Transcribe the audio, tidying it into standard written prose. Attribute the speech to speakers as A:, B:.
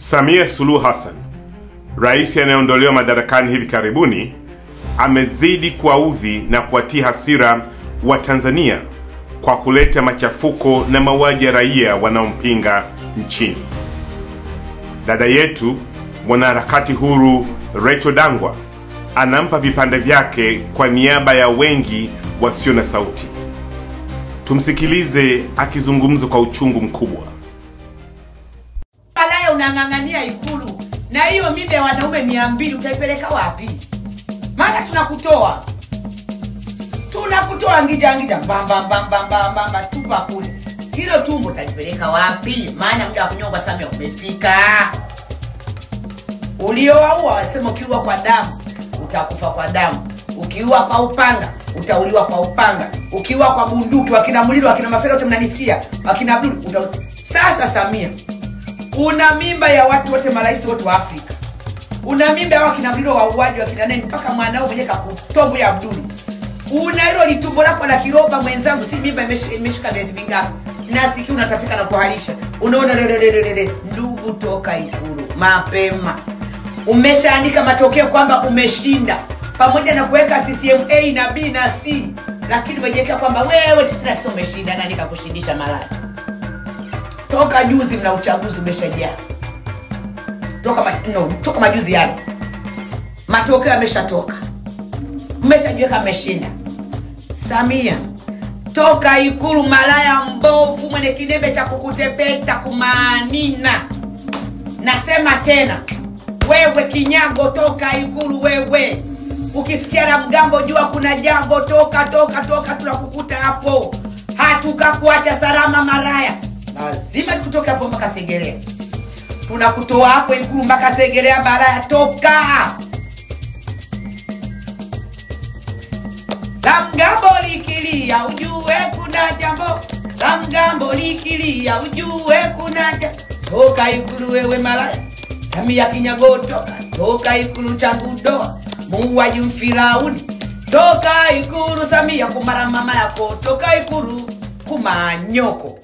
A: Samia Suluhu Hassan, rais anayeondolewa madarakani hivi karibuni, amezidi kuwaudhi na kuwatia hasira wa Tanzania kwa kuleta machafuko na mauaji ya raia wanaompinga nchini. Dada yetu mwanaharakati huru Rachel Dangwa anampa vipande vyake kwa niaba ya wengi wasio na sauti. Tumsikilize akizungumza kwa uchungu mkubwa.
B: Malaya unang'ang'ania Ikulu, na hiyo mimba ya wanaume 200 utaipeleka wapi? Maana tunakutoa ngija bamba tupa kule. Hilo tumbo utalipeleka wapi? Maana muda wa kunyonga Samia umefika. Uliowaua wasema ukiua kwa damu utakufa kwa damu, ukiua kwa upanga utauliwa kwa upanga, ukiua kwa bunduki, wakina Muliro, wakina Mafero, wote mnanisikia, wakina Abdul Sasa Samia, una mimba ya watu wote, marais wote wa Afrika. Una mimba ya wakina Muliro, wauaji, wakina nani, mpaka mwanao mwenye kakutobu ya Abdul. Una hilo litumbo lako la kiroba mwenzangu, si mimba imeshuka miezi mingapi? Nasiki unatafika na kuhalisha. Unaona ndugu, toka Ikulu mapema. Umeshaandika matokeo kwamba umeshinda, pamoja na kuweka CCM A na B na C, lakini umejekea kwamba wewe 99 umeshinda. Nani kakushindisha malaya? Toka juzi mna uchaguzi umeshajaa. Toka majuzi yale. Matokeo yameshatoka. Umeshajiweka ameshinda. Samia, toka Ikulu malaya mbovu mwenye kinembe cha kukutepeta kumanina. Nasema tena, wewe kinyago, toka Ikulu wewe. Ukisikia la mgambo jua kuna jambo, toka tunakukuta hapo. Hatukakuacha salama maraya. Lazima tukutoke hapo mpaka Segerea. Tunakutoa hapo Ikulu mpaka Segerea maraya, toka. La mgambo likilia ujue kuna jambo. La mgambo likilia ujue kuna jambo. Toka Ikulu wewe maraya. Samia kinyago, toka Ikulu changu doa. Muuaji mfirauni, toka Ikulu Samia kumara mama yako, toka Ikulu kumanyoko.